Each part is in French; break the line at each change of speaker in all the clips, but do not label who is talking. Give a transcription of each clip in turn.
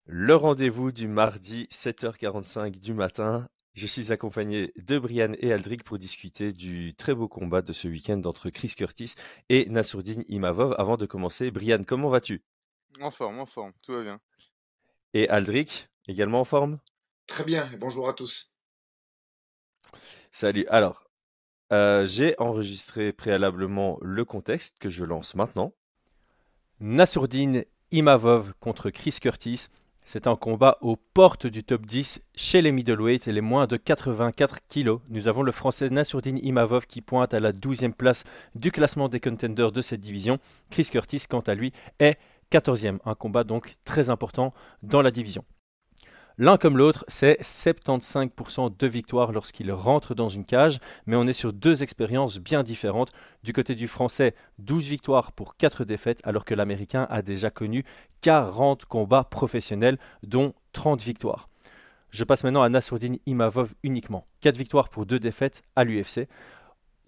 Le rendez-vous du mardi 7h45 du matin. Je suis accompagné de Brian et Aldric pour discuter du très beau combat de ce week-end entre Chris Curtis et Nassourdine Imavov. Avant de commencer, Brian, comment vas-tu?
En forme, tout va bien.
Et Aldric, également en forme?
Très bien, et bonjour à tous.
Salut. Alors, j'ai enregistré préalablement le contexte que je lance maintenant. Nassourdine Imavov contre Chris Curtis. C'est un combat aux portes du top 10 chez les middleweight et les moins de 84 kilos. Nous avons le français Nassourdine Imavov qui pointe à la 12e place du classement des contenders de cette division. Chris Curtis, quant à lui, est 14e. Un combat donc très important dans la division. L'un comme l'autre, c'est 75% de victoires lorsqu'il rentre dans une cage, mais on est sur deux expériences bien différentes. Du côté du français, 12 victoires pour 4 défaites, alors que l'américain a déjà connu 40 combats professionnels, dont 30 victoires. Je passe maintenant à Nassourdine Imavov uniquement. 4 victoires pour 2 défaites à l'UFC.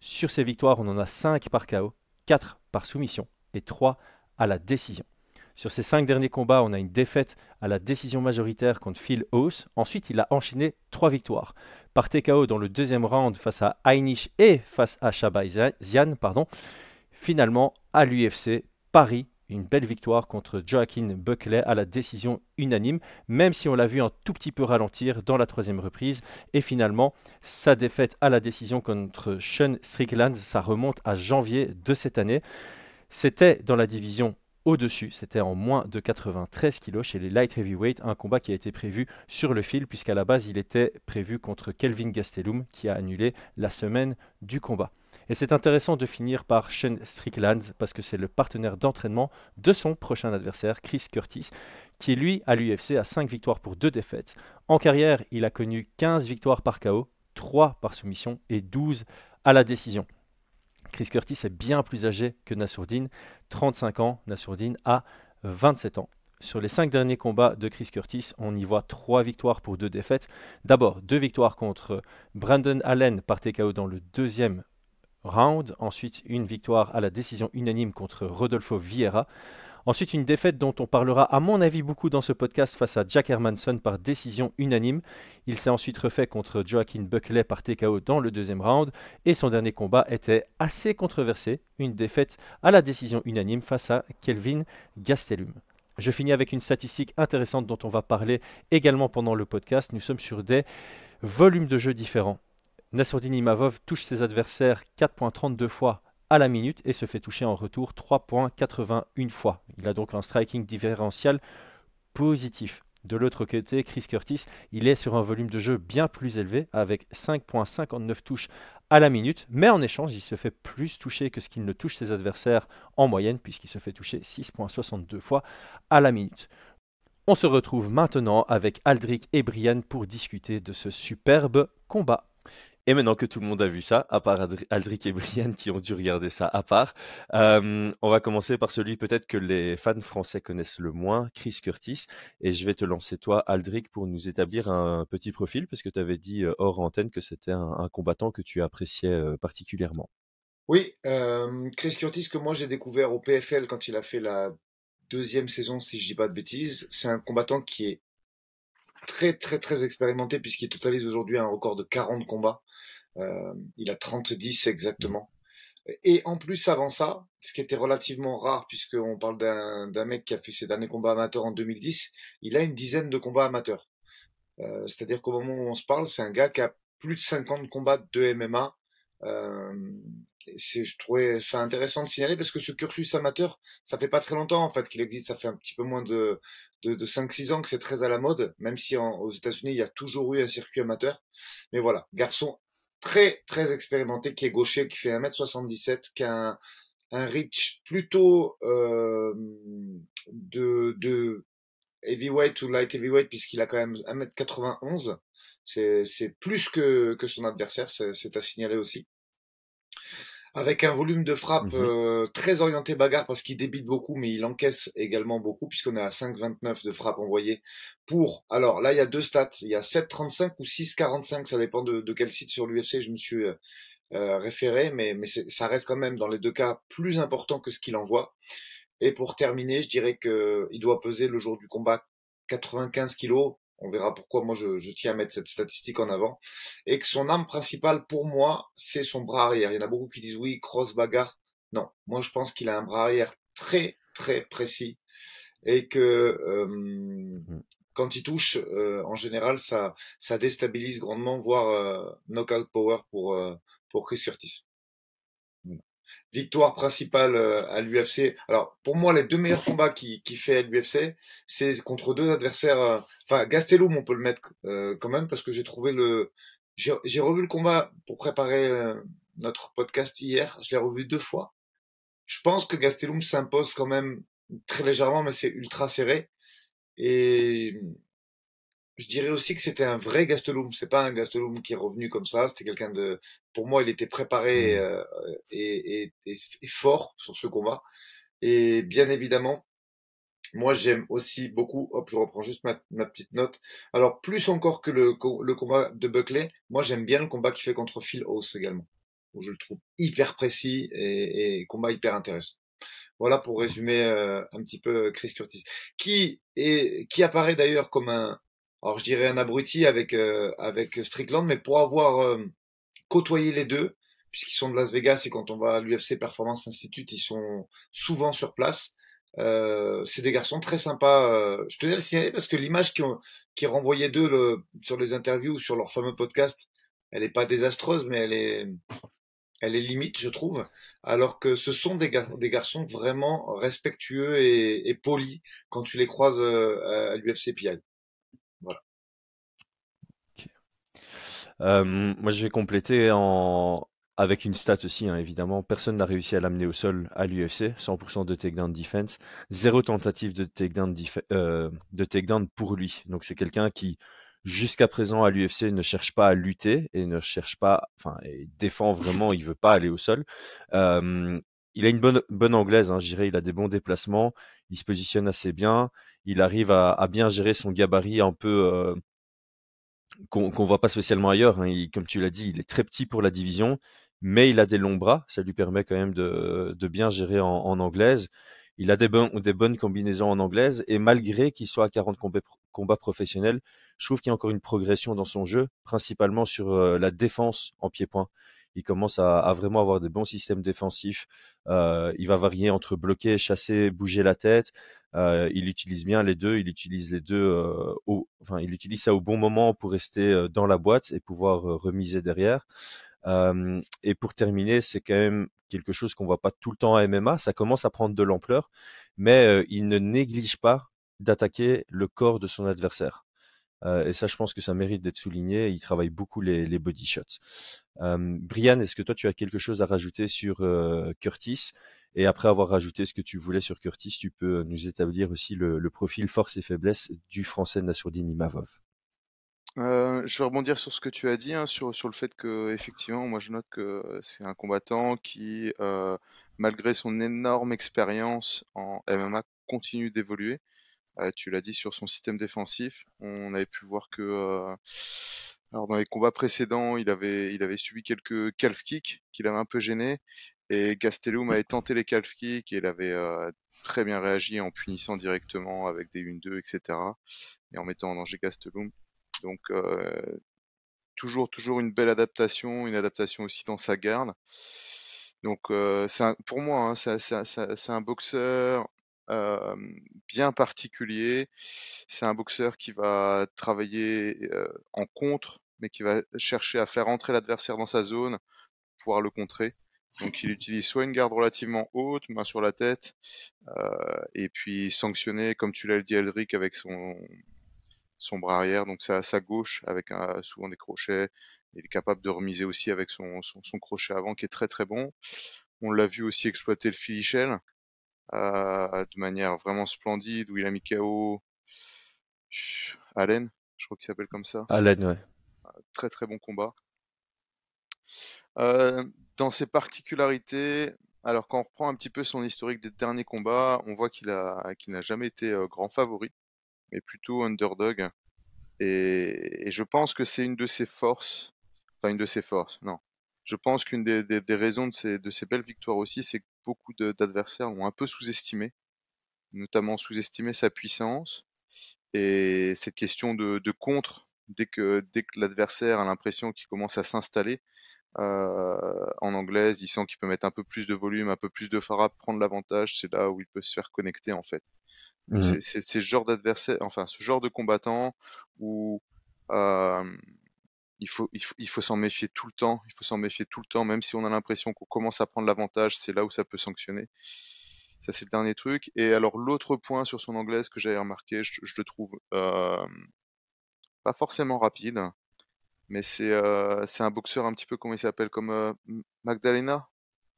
Sur ces victoires, on en a 5 par KO, 4 par soumission et 3 à la décision. Sur ses 5 derniers combats, on a une défaite à la décision majoritaire contre Phil Hawes. Ensuite, il a enchaîné 3 victoires. Par TKO dans le deuxième round face à Heinisch et face à Shabazian. Finalement, à l'UFC, Paris, une belle victoire contre Joaquin Buckley à la décision unanime, même si on l'a vu un tout petit peu ralentir dans la troisième reprise. Et finalement, sa défaite à la décision contre Sean Strickland, ça remonte à janvier de cette année. C'était dans la division au-dessus, c'était en moins de 93 kg chez les light heavyweight, un combat qui a été prévu sur le fil puisqu'à la base il était prévu contre Kelvin Gastelum qui a annulé la semaine du combat. Et c'est intéressant de finir par Sean Strickland parce que c'est le partenaire d'entraînement de son prochain adversaire, Chris Curtis, qui lui à l'UFC a 5 victoires pour 2 défaites. En carrière, il a connu 15 victoires par KO, 3 par soumission et 12 à la décision. Chris Curtis est bien plus âgé que Nassourdine, 35 ans, Nassourdine a 27 ans. Sur les 5 derniers combats de Chris Curtis, on y voit 3 victoires pour 2 défaites. D'abord, 2 victoires contre Brandon Allen par TKO dans le deuxième round. Ensuite, une victoire à la décision unanime contre Rodolfo Vieira. Ensuite, une défaite dont on parlera à mon avis beaucoup dans ce podcast face à Jack Hermanson par décision unanime. Il s'est ensuite refait contre Joaquin Buckley par TKO dans le deuxième round. Et son dernier combat était assez controversé, une défaite à la décision unanime face à Kelvin Gastelum. Je finis avec une statistique intéressante dont on va parler également pendant le podcast. Nous sommes sur des volumes de jeu différents. Nassourdine Imavov touche ses adversaires 4,32 fois à la minute et se fait toucher en retour 3,81 fois. Il a donc un striking différentiel positif. De l'autre côté, Chris Curtis, il est sur un volume de jeu bien plus élevé avec 5,59 touches à la minute, mais en échange, il se fait plus toucher que ce qu'il ne touche ses adversaires en moyenne, puisqu'il se fait toucher 6,62 fois à la minute. On se retrouve maintenant avec Aldric et Brian pour discuter de ce superbe combat. Et maintenant que tout le monde a vu ça, à part Aldric et Brian qui ont dû regarder ça à part, on va commencer par celui peut-être que les fans français connaissent le moins, Chris Curtis. Et je vais te lancer toi, Aldric, pour nous établir un petit profil, parce que tu avais dit hors antenne que c'était un combattant que tu appréciais particulièrement.
Oui, Chris Curtis, que moi j'ai découvert au PFL quand il a fait la deuxième saison, si je dis pas de bêtises. C'est un combattant qui est très très très expérimenté puisqu'il totalise aujourd'hui un record de 40 combats. Il a 30-10
Mhm.
exactement. Et en plus avant ça, ce qui était relativement rare puisqu'on parle d'un mec qui a fait ses derniers combats amateurs en 2010, il a une dizaine de combats amateurs. C'est-à-dire qu'au moment où on se parle, c'est un gars qui a plus de 50 combats de MMA. Euh, je trouvais ça intéressant de signaler parce que ce cursus amateur, ça fait pas très longtemps en fait qu'il existe, ça fait un petit peu moins de 5-6 ans que c'est très à la mode, même si aux États-Unis il y a toujours eu un circuit amateur. Mais voilà, garçon très très expérimenté qui est gaucher, qui fait 1m77, qui a un reach plutôt de heavyweight ou light heavyweight puisqu'il a quand même 1m91. C'est plus que son adversaire, c'est à signaler aussi. Avec un volume de frappe
Mhm.
très orienté bagarre parce qu'il débite beaucoup, mais il encaisse également beaucoup puisqu'on est à 5,29 de frappe envoyée pour. Alors là, il y a deux stats. Il y a 7,35 ou 6,45, ça dépend de quel site sur l'UFC je me suis référé, mais ça reste quand même dans les deux cas plus important que ce qu'il envoie. Et pour terminer, je dirais que il doit peser le jour du combat 95 kilos. On verra pourquoi moi je tiens à mettre cette statistique en avant. Et que son arme principale pour moi, c'est son bras arrière. Il y en a beaucoup qui disent oui, cross bagarre. Non, moi je pense qu'il a un bras arrière très très précis et que quand il touche, en général, ça déstabilise grandement, voire knockout power pour Chris Curtis. Voilà. Victoire principale à l'UFC. Alors, pour moi, les deux meilleurs combats qu'il fait à l'UFC, c'est contre deux adversaires. Enfin, Gastelum, on peut le mettre quand même parce que j'ai trouvé le. J'ai revu le combat pour préparer notre podcast hier. Je l'ai revu 2 fois. Je pense que Gastelum s'impose quand même très légèrement, mais c'est ultra serré. Et je dirais aussi que c'était un vrai Gastelum. C'est pas un Gastelum qui est revenu comme ça. C'était quelqu'un de. Pour moi, il était préparé et fort sur ce combat. Et bien évidemment, moi, j'aime aussi beaucoup. Hop, je reprends juste ma petite note. Alors, plus encore que le combat de Buckley, moi, j'aime bien le combat qu'il fait contre Phil Hawes également, où je le trouve hyper précis et combat hyper intéressant. Voilà pour résumer un petit peu Chris Curtis, qui apparaît d'ailleurs comme alors je dirais un abruti avec Strickland, mais pour avoir côtoyé les deux, puisqu'ils sont de Las Vegas et quand on va à l'UFC Performance Institute, ils sont souvent sur place. C'est des garçons très sympas. Je tenais à le signaler parce que l'image qui est renvoyée d'eux sur les interviews ou sur leur fameux podcast, elle est pas désastreuse, mais elle est limite, je trouve, alors que ce sont des garçons vraiment respectueux et polis quand tu les croises à l'UFC PI. Voilà.
Ok. Moi, je vais compléter avec une stat aussi, hein, évidemment. Personne n'a réussi à l'amener au sol à l'UFC. 100% de takedown defense. Zéro tentative de takedown pour lui. Donc, c'est quelqu'un qui, jusqu'à présent, à l'UFC, ne cherche pas à lutter et ne cherche pas, enfin, et défend vraiment, il veut pas aller au sol. Euh, il a une bonne anglaise, hein, je dirais. Il a des bons déplacements. Il se positionne assez bien. Il arrive à bien gérer son gabarit un peu, qu'on voit pas spécialement ailleurs, hein. Comme tu l'as dit, il est très petit pour la division, mais il a des longs bras. Ça lui permet quand même de bien gérer en anglaise. Il a des bonnes combinaisons en anglaise. Et malgré qu'il soit à 40 combats professionnels, je trouve qu'il y a encore une progression dans son jeu, principalement sur la défense en pied-point. Il commence à vraiment avoir des bons systèmes défensifs. Il va varier entre bloquer, chasser, bouger la tête. Il utilise bien les deux, il utilise les deux, enfin, il utilise ça au bon moment pour rester dans la boîte et pouvoir remiser derrière. Et pour terminer, c'est quand même quelque chose qu'on voit pas tout le temps à MMA. Ça commence à prendre de l'ampleur, mais il ne néglige pas d'attaquer le corps de son adversaire. Et ça, je pense que ça mérite d'être souligné. Il travaille beaucoup les body shots. Brian, est-ce que toi, tu as quelque chose à rajouter sur Curtis? Et après avoir rajouté ce que tu voulais sur Curtis, tu peux nous établir aussi le profil force et faiblesse du français Nassourdine Imavov.
Je vais rebondir sur ce que tu as dit, hein, sur le fait que effectivement, moi je note que c'est un combattant qui, malgré son énorme expérience en MMA, continue d'évoluer. Tu l'as dit sur son système défensif. On avait pu voir que, alors dans les combats précédents, il avait subi quelques calf kicks qui l'avaient un peu gêné. Et Gastelum avait tenté les calf kicks et il avait très bien réagi en punissant directement avec des 1-2, etc. Et en mettant en danger Gastelum. Donc toujours une belle adaptation, une adaptation aussi dans sa garde. Donc pour moi, hein, c'est un boxeur bien particulier. C'est un boxeur qui va travailler en contre, mais qui va chercher à faire entrer l'adversaire dans sa zone, pour pouvoir le contrer. Donc il utilise soit une garde relativement haute, main sur la tête, et puis sanctionner, comme tu l'as dit, Eldrick, avec son bras arrière, donc c'est à sa gauche, avec souvent des crochets. Il est capable de remiser aussi avec son crochet avant, qui est très très bon. On l'a vu aussi exploiter le Philly Shell de manière vraiment splendide, où il a mis KO Allen, je crois qu'il s'appelle comme ça.
Allen, ouais.
Très très bon combat. Euh, dans ses particularités, alors quand on reprend un petit peu son historique des derniers combats, on voit qu'il n'a jamais été grand favori, mais plutôt underdog. Et je pense que c'est une de ses forces, enfin une de ses forces, non. Je pense qu'une des raisons de ces belles victoires aussi, c'est que beaucoup d'adversaires ont un peu sous-estimé, notamment sous-estimé sa puissance. Et cette question de contre, dès que l'adversaire a l'impression qu'il commence à s'installer en anglaise, il sent qu'il peut mettre un peu plus de volume, un peu plus de frappe, prendre l'avantage, c'est là où il peut se faire connecter en fait. Donc
Mhm.
c'est ce genre d'adversaire, enfin ce genre de combattant où euh, il faut s'en méfier tout le temps. Il faut s'en méfier tout le temps, même si on a l'impression qu'on commence à prendre l'avantage, c'est là où ça peut sanctionner. Ça, c'est le dernier truc. Et alors, l'autre point sur son anglaise que j'avais remarqué, je le trouve pas forcément rapide, mais c'est un boxeur un petit peu, comment il s'appelle, comme Magdalena,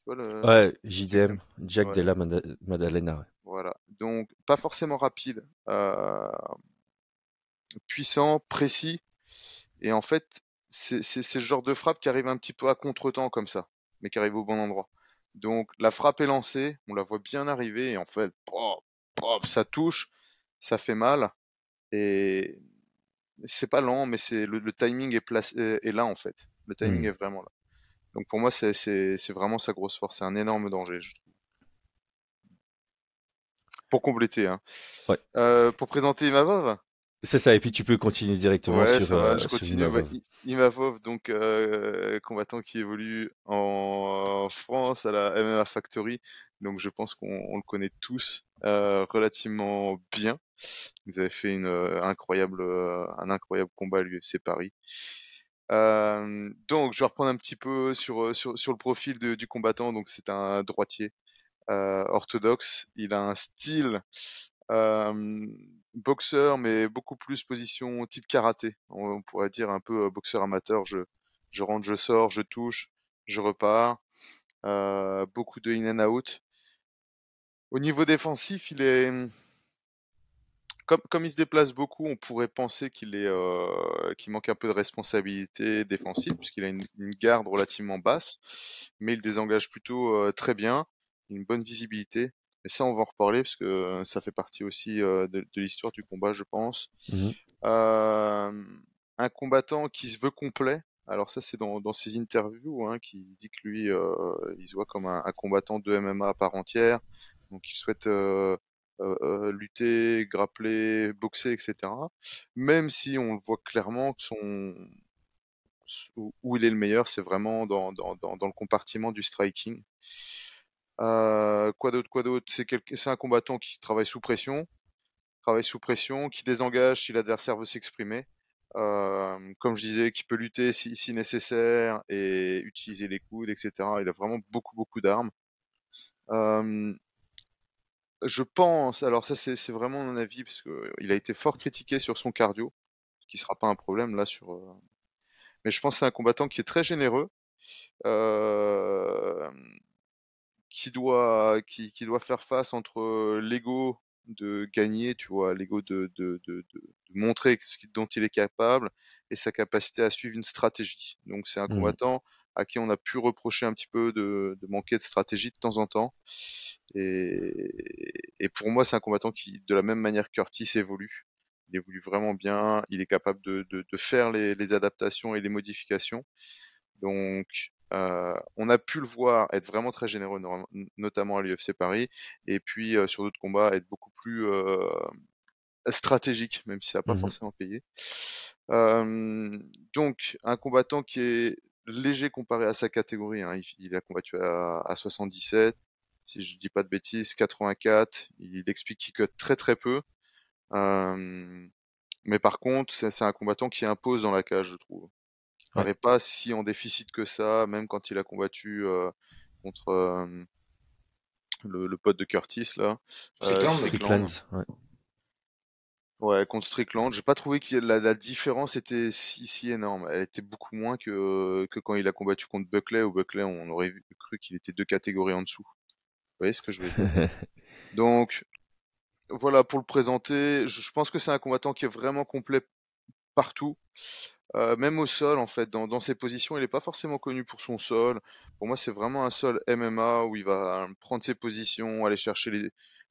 tu vois,
Ouais,
celui qui
JDM, Jack
ouais,
Della Maddalena. Ouais.
voilà. Donc, pas forcément rapide, puissant, précis, et en fait, c'est le genre de frappe qui arrive un petit peu à contre-temps comme ça, mais qui arrive au bon endroit. Donc la frappe est lancée, on la voit bien arriver et en fait, pop, pop, ça touche, ça fait mal et c'est pas lent, mais c'est le timing est là en fait. Le timing
Mhm.
est vraiment là. Donc pour moi, c'est vraiment sa grosse force, c'est un énorme danger, je trouve. Pour compléter, hein.
Ouais.
Pour présenter Imavov,
C'est ça, et puis tu peux continuer directement
ouais, ça va, je
sur
continue. Bah,
Imavov.
Imavov, donc combattant qui évolue en France à la MMA Factory. Donc je pense qu'on le connaît tous relativement bien. Vous avez fait un incroyable combat à l'UFC Paris. Donc je vais reprendre un petit peu sur le profil du combattant. Donc c'est un droitier orthodoxe. Il a un style euh, boxeur, mais beaucoup plus position type karaté. On pourrait dire un peu boxeur amateur. Je rentre, je sors, je touche, je repars. Beaucoup de in and out. Au niveau défensif, il est comme il se déplace beaucoup, on pourrait penser qu'il manque un peu de responsabilité défensive puisqu'il a une garde relativement basse, mais il désengage plutôt très bien, une bonne visibilité. Et ça, on va en reparler parce que ça fait partie aussi de l'histoire du combat, je pense.
Mhm.
Euh, un combattant qui se veut complet. Alors ça, c'est dans ses interviews, hein, qui dit que lui, il se voit comme un combattant de MMA à part entière. Donc il souhaite lutter, grappler, boxer, etc. Même si on le voit clairement que où il est le meilleur, c'est vraiment dans le compartiment du striking. Quoi d'autre, quoi d'autre? C'est un combattant qui travaille sous pression, qui désengage si l'adversaire veut s'exprimer. Comme je disais, qui peut lutter si nécessaire et utiliser les coudes, etc. Il a vraiment beaucoup, beaucoup d'armes. Euh, je pense, alors ça c'est vraiment mon avis, parce que il a été fort critiqué sur son cardio, ce qui sera pas un problème là mais je pense que c'est un combattant qui est très généreux, euh, qui doit faire face entre l'ego de gagner, tu vois, l'ego de montrer dont il est capable et sa capacité à suivre une stratégie. Donc c'est un
Mhm.
combattant à qui on a pu reprocher un petit peu de manquer de stratégie de temps en temps. Et pour moi, c'est un combattant qui, de la même manière que Curtis, évolue. Il évolue vraiment bien. Il est capable de faire les adaptations et les modifications. Donc, on a pu le voir être vraiment très généreux, notamment à l'UFC Paris, et puis sur d'autres combats être beaucoup plus stratégique, même si ça n'a pas
Mhm.
forcément payé. Euh, donc, un combattant qui est léger comparé à sa catégorie, hein. Il a combattu à 77, si je dis pas de bêtises, 84. Il explique qu'il cut très très peu. Euh, mais par contre, c'est un combattant qui impose dans la cage, je trouve. Il
Ouais.
paraît pas si en déficit que ça, même quand il a combattu contre le pote de Curtis là,
Strickland.
Strickland.
Strickland, ouais.
Ouais, contre Strickland, j'ai pas trouvé que la différence était si énorme. Elle était beaucoup moins que quand il a combattu contre Buckley. Où Buckley, on aurait cru qu'il était deux catégories en dessous. Vous voyez ce que je veux dire? Donc voilà pour le présenter. Je pense que c'est un combattant qui est vraiment complet partout. Même au sol, en fait, dans ses positions, il n'est pas forcément connu pour son sol. Pour moi, c'est vraiment un sol MMA où il va prendre ses positions, aller chercher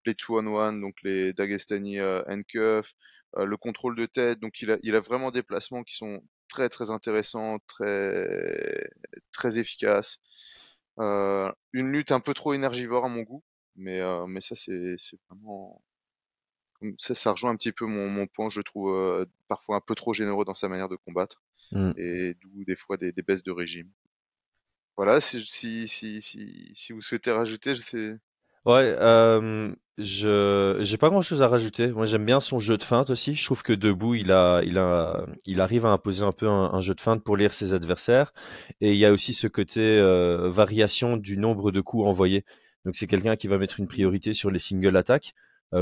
les two-on-one, donc les Dagestani handcuffs, le contrôle de tête. Donc, il a vraiment des placements qui sont très, très intéressants, très, très efficaces. Une lutte un peu trop énergivore à mon goût, mais ça, c'est vraiment. Ça rejoint un petit peu mon point, je trouve parfois un peu trop généreux dans sa manière de combattre,
Mm.
et d'où des fois des baisses de régime. Voilà, si vous souhaitez rajouter, je sais.
Ouais, je j'ai pas grand-chose à rajouter. Moi, j'aime bien son jeu de feinte aussi. Je trouve que debout, il arrive à imposer un peu un jeu de feinte pour lire ses adversaires. Et il y a aussi ce côté variation du nombre de coups envoyés. Donc, c'est quelqu'un qui va mettre une priorité sur les single attaques,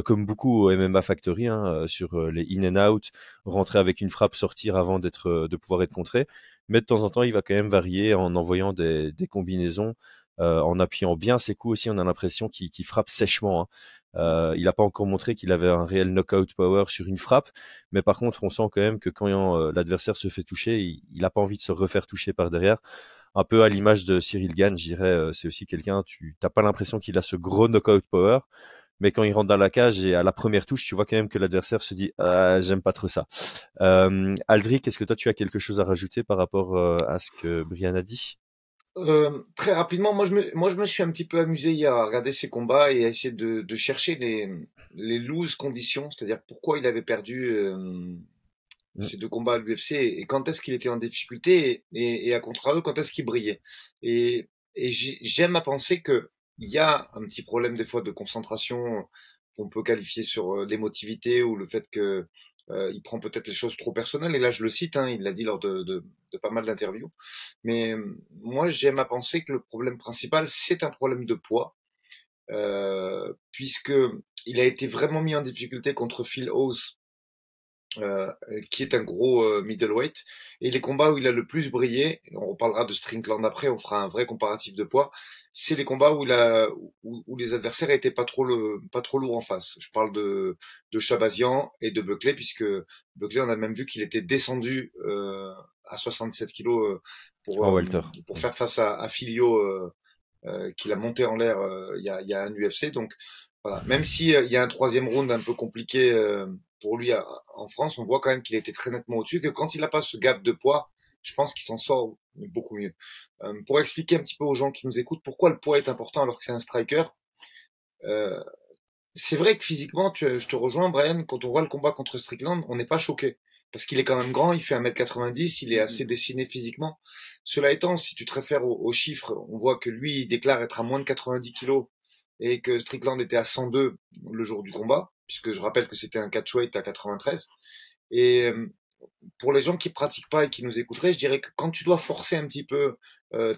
comme beaucoup au MMA Factory, hein, sur les in and out, rentrer avec une frappe, sortir avant de pouvoir être contré. Mais de temps en temps, il va quand même varier en envoyant des combinaisons en appuyant bien ses coups aussi, on a l'impression qu'il frappe sèchement, hein. Il n'a pas encore montré qu'il avait un réel knockout power sur une frappe, mais par contre, on sent quand même que quand l'adversaire se fait toucher, il n'a pas envie de se refaire toucher par derrière. Un peu à l'image de Cyril Gane, je dirais, c'est aussi quelqu'un, tu n'as pas l'impression qu'il a ce gros knockout power, mais quand il rentre dans la cage et à la première touche, tu vois quand même que l'adversaire se dit ah, j'aime pas trop ça. Aldric, est-ce que toi tu as quelque chose à rajouter par rapport à ce que Brian a dit?
Très rapidement, moi, je me suis un petit peu amusé hier à regarder ses combats et à essayer de chercher les loose conditions, c'est-à-dire pourquoi il avait perdu
Mm.
ces deux combats à l'UFC et quand est-ce qu'il était en difficulté et à contrario, quand est-ce qu'il brillait. Et j'aime à penser que il y a un petit problème des fois de concentration qu'on peut qualifier sur l'émotivité ou le fait que il prend peut-être les choses trop personnelles. Et là, je le cite, hein, il l'a dit lors de pas mal d'interviews. Mais moi, j'aime à penser que le problème principal, c'est un problème de poids, puisque il a été vraiment mis en difficulté contre Phil Hawes, qui est un gros middleweight. Et les combats où il a le plus brillé, et on reparlera de Strickland après, on fera un vrai comparatif de poids, c'est les combats où les adversaires étaient pas trop lourds en face. Je parle de Shabazian et de Buckley, puisque Buckley, on a même vu qu'il était descendu à 67 kilos
En Walter.
pour faire face à Filio, qu'il a monté en l'air il y a un UFC. Donc voilà, même si il y a un troisième round un peu compliqué pour lui en France, on voit quand même qu'il était très nettement au-dessus, que quand il n'a pas ce gap de poids, je pense qu'il s'en sort beaucoup mieux. Pour expliquer un petit peu aux gens qui nous écoutent pourquoi le poids est important alors que c'est un striker, euh, c'est vrai que physiquement, je te rejoins, Brian, quand on voit le combat contre Strickland, on n'est pas choqué. Parce qu'il est quand même grand, il fait 1m90, il est assez dessiné physiquement. Cela étant, si tu te réfères aux chiffres, on voit que lui, il déclare être à moins de 90 kilos et que Strickland était à 102 le jour du combat, puisque je rappelle que c'était un catchweight à 93. Et pour les gens qui pratiquent pas et qui nous écouteraient, je dirais que quand tu dois forcer un petit peu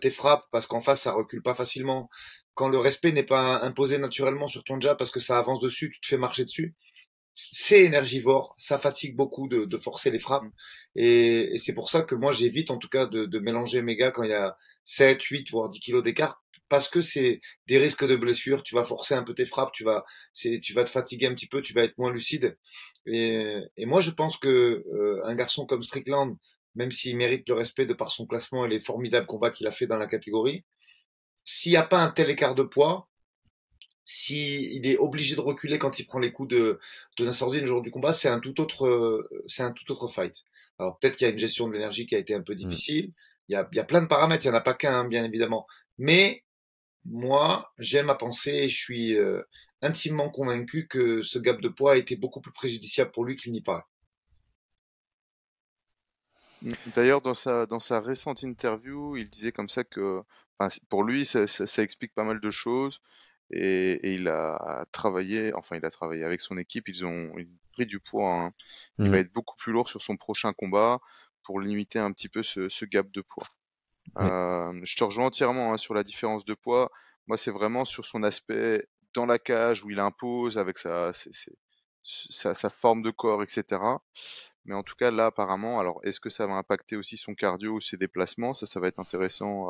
tes frappes, parce qu'en face ça recule pas facilement, quand le respect n'est pas imposé naturellement sur ton jab parce que ça avance dessus, tu te fais marcher dessus, c'est énergivore, ça fatigue beaucoup de forcer les frappes. Et c'est pour ça que moi j'évite en tout cas de mélanger mes gars quand il y a 7, 8, voire 10 kilos d'écart. Parce que c'est des risques de blessure, tu vas forcer un peu tes frappes, tu vas te fatiguer un petit peu, tu vas être moins lucide. Et moi je pense que un garçon comme Strickland, même s'il mérite le respect de par son classement et les formidables combats qu'il a fait dans la catégorie, s'il n'y a pas un tel écart de poids, si il est obligé de reculer quand il prend les coups de Nassourdine le jour du combat, c'est un tout autre fight. Alors peut-être qu'il y a une gestion de l'énergie qui a été un peu
Mm.
difficile. Il y a plein de paramètres, il n'y en a pas qu'un, hein, bien évidemment. Mais moi, j'aime à penser et je suis intimement convaincu que ce gap de poids a été beaucoup plus préjudiciable pour lui qu'il n'y paraît.
D'ailleurs, dans sa récente interview, il disait comme ça que, enfin, pour lui, ça explique pas mal de choses. Et il a travaillé avec son équipe, ils ont pris du poids, hein. Il va
Mm.
être beaucoup plus lourd sur son prochain combat pour limiter un petit peu ce gap de poids.
Oui.
Je te rejoins entièrement, hein, sur la différence de poids. Moi, c'est vraiment sur son aspect dans la cage où il impose avec sa forme de corps, etc. Mais en tout cas, là, apparemment, alors est-ce que ça va impacter aussi son cardio ou ses déplacements? Ça va être intéressant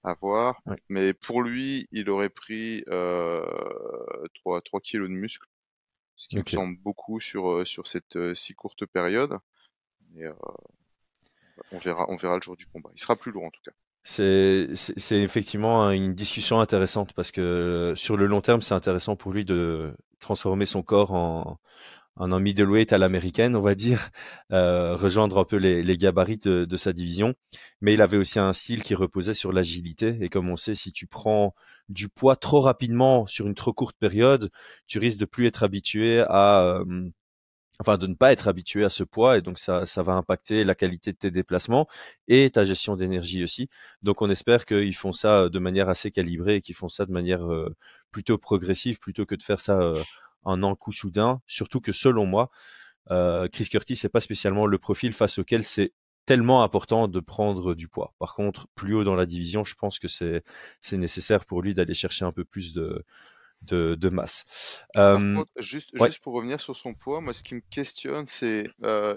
à voir.
Oui.
Mais pour lui, il aurait pris 3 kilos de muscle, ce qui me
Ok.
semble beaucoup sur cette si courte période. Et on verra le jour du combat. Il sera plus lourd en tout cas.
C'est effectivement une discussion intéressante parce que sur le long terme, c'est intéressant pour lui de transformer son corps un middleweight à l'américaine, on va dire, rejoindre un peu les gabarits de sa division. Mais il avait aussi un style qui reposait sur l'agilité. Et comme on sait, si tu prends du poids trop rapidement sur une trop courte période, tu risques de plus être habitué enfin de ne pas être habitué à ce poids, et donc ça va impacter la qualité de tes déplacements et ta gestion d'énergie aussi. Donc on espère qu'ils font ça de manière assez calibrée et qu'ils font ça de manière plutôt progressive plutôt que de faire ça un an coup soudain. Surtout que selon moi, Chris Curtis c'est pas spécialement le profil face auquel c'est tellement important de prendre du poids. Par contre, plus haut dans la division, je pense que c'est nécessaire pour lui d'aller chercher un peu plus de masse.
Par
Euh,
contre, juste,
ouais.
juste pour revenir sur son poids, moi, ce qui me questionne, c'est,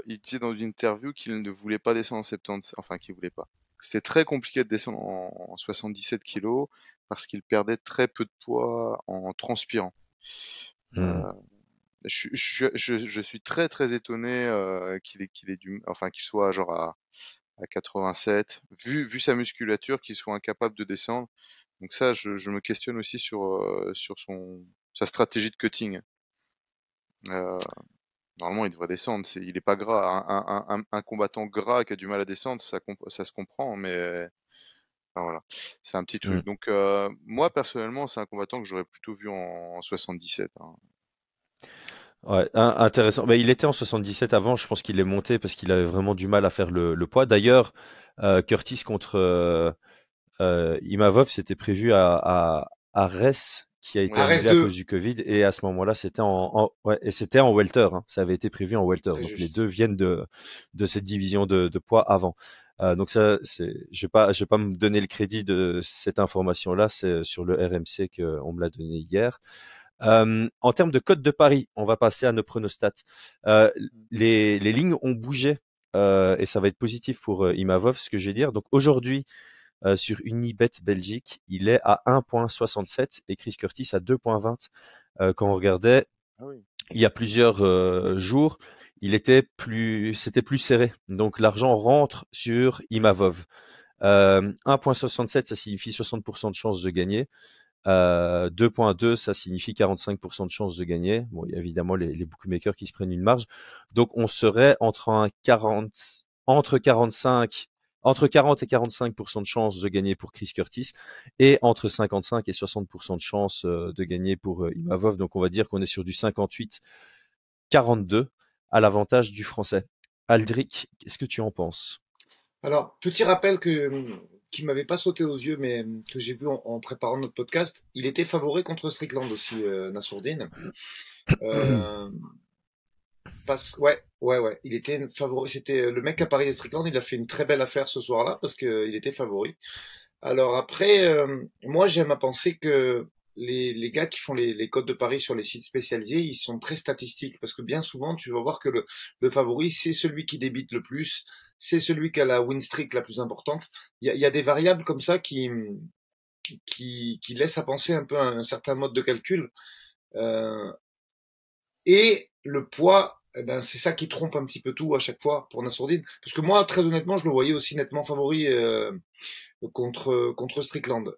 il disait dans une interview qu'il ne voulait pas descendre en 70, enfin, qu'il voulait pas. C'était très compliqué de descendre en 77 kilos parce qu'il perdait très peu de poids en transpirant.
Hmm.
Euh, je suis très très étonné enfin qu'il soit genre à 87, vu sa musculature, qu'il soit incapable de descendre. Donc ça, je me questionne aussi sur sa stratégie de cutting. Euh, Normalement, il devrait descendre. Il est pas gras. Un combattant gras qui a du mal à descendre, ça se comprend, mais enfin, voilà, c'est un petit
Hmm.
truc. Donc moi personnellement, c'est un combattant que j'aurais plutôt vu en 77, hein.
Ouais, intéressant. Mais il était en 77 avant, je pense qu'il est monté parce qu'il avait vraiment du mal à faire le poids. D'ailleurs, Curtis contre Imavov, c'était prévu à Ress, qui a été
Arès
annulé à cause
2,
du Covid. Et à ce moment-là, ouais, et c'était en welter, hein. Ça avait été prévu en welter.
très
Donc les
juste.
deux viennent de cette division de poids avant. Donc ça, je vais pas me donner le crédit de cette information-là. C'est sur le RMC qu'on me l'a donné hier. En termes de cote de Paris, on va passer à nos pronostats. Euh, les lignes ont bougé et ça va être positif pour Imavov, ce que je vais dire. Donc aujourd'hui, sur Unibet Belgique, il est à 1,67 et Chris Curtis à 2,20. Quand on regardait
Ah oui.
il y a plusieurs jours, c'était plus serré. Donc l'argent rentre sur Imavov. 1,67, ça signifie 60% de chances de gagner. 2.2, ça signifie 45% de chances de gagner. Bon, il y a évidemment les bookmakers qui se prennent une marge. Donc, on serait entre 45, entre 40 et 45% de chances de gagner pour Chris Curtis et entre 55 et 60% de chances de gagner pour Imavov. Donc, on va dire qu'on est sur du 58-42 à l'avantage du français. Aldric, qu'est-ce que tu en penses?
Alors, petit rappel qui m'avait pas sauté aux yeux, mais que j'ai vu en préparant notre podcast, il était favori contre Strickland aussi, Nassourdine. Euh, ouais, il était favori. C'était le mec à Paris Strickland. Il a fait une très belle affaire ce soir-là parce qu'il était favori. Alors après, moi j'aime à penser que les gars qui font les codes de paris sur les sites spécialisés, ils sont très statistiques parce que bien souvent tu vas voir que le favori c'est celui qui débite le plus, c'est celui qui a la win streak la plus importante. Il y a des variables comme ça qui laissent à penser un peu à un certain mode de calcul. Euh, et le poids, eh ben, c'est ça qui trompe un petit peu tout à chaque fois pour Nassourdine. Parce que moi, très honnêtement, je le voyais aussi nettement favori contre Strickland.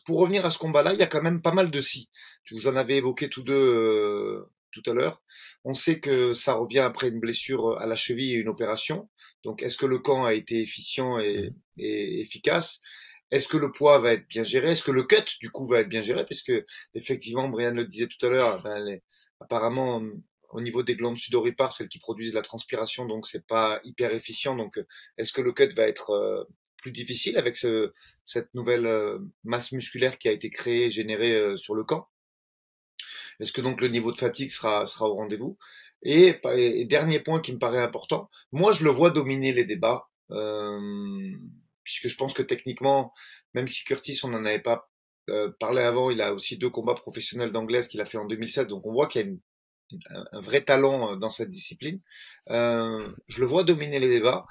Pour revenir à ce combat-là, il y a quand même pas mal de si. Vous en avez évoqué tous deux tout à l'heure. On sait que ça revient après une blessure à la cheville et une opération. Donc, est-ce que le camp a été efficient et efficace? Est-ce que le poids va être bien géré? Est-ce que le cut, du coup, va être bien géré? Puisque, effectivement, Brian le disait tout à l'heure, ben, apparemment, au niveau des glandes sudoripares, celles qui produisent de la transpiration, donc c'est pas hyper efficient. Donc, est-ce que le cut va être plus difficile avec cette nouvelle masse musculaire qui a été créée et générée sur le camp? Est-ce que donc le niveau de fatigue sera au rendez-vous? Et dernier point qui me paraît important, moi je le vois dominer les débats, puisque je pense que techniquement, même si Curtis on n'en avait pas parlé avant, il a aussi deux combats professionnels d'anglaise qu'il a fait en 2007, donc on voit qu'il y a un vrai talent dans cette discipline. Je le vois dominer les débats.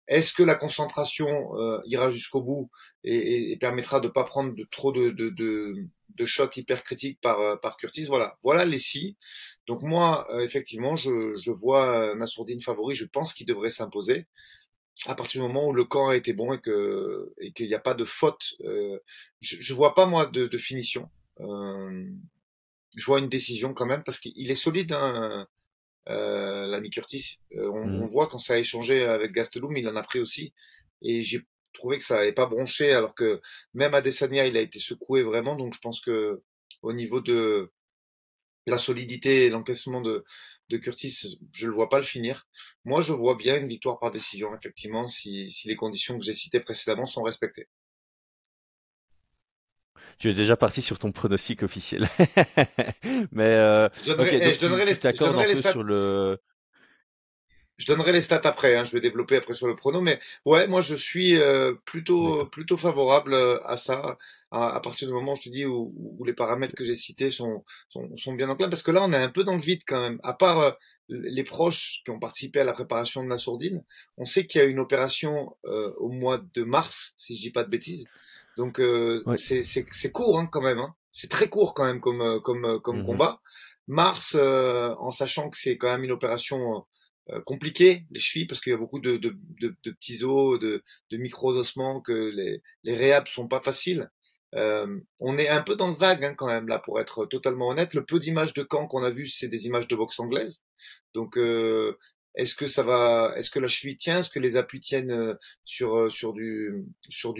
Est-ce que la concentration ira jusqu'au bout et permettra de ne pas prendre trop de shots hyper critiques par Curtis? Voilà les si. Donc moi, effectivement, je vois Nassourdine favori. Je pense qu'il devrait s'imposer à partir du moment où le camp a été bon et qu'il n'y a pas de faute. Je vois pas moi de finition. Euh, je vois une décision quand même parce qu'il est solide, hein, l'ami Curtis. On
Mhm.
voit quand ça a échangé avec Gastelum, il en a pris aussi. Et j'ai trouvé que ça n'avait pas bronché, alors que même Adesanya, il a été secoué vraiment. Donc je pense que au niveau de la solidité et l'encaissement de Curtis, je le vois pas le finir. Moi, je vois bien une victoire par décision, effectivement, si les conditions que j'ai citées précédemment sont respectées.
Tu es déjà parti sur ton pronostic officiel. Mais ok,
Je
donc
donnerai
tu
je
t'accordes un
donnerai les
peu
stats.
sur le.
Je donnerai les stats après, hein, je vais développer après sur le prono, mais ouais, moi je suis
D'accord.
plutôt favorable à ça, à partir du moment, je te dis, où les paramètres que j'ai cités sont bien en place, parce que là on est un peu dans le vide quand même. À part les proches qui ont participé à la préparation de la sourdine, on sait qu'il y a une opération au mois de mars, si je dis pas de bêtises. Donc
Oui.
c'est court hein, quand même, hein. C'est très court quand même comme
Mhm.
combat. Mars, en sachant que c'est quand même une opération compliqué, les chevilles, parce qu'il y a beaucoup de petits os, de micro-ossements, que les réhabs sont pas faciles. On est un peu dans le vague hein, quand même là, pour être totalement honnête. Le peu d'images de camp qu'on a vues, c'est des images de boxe anglaise. Donc, est-ce que la cheville tient, est-ce que les appuis tiennent sur du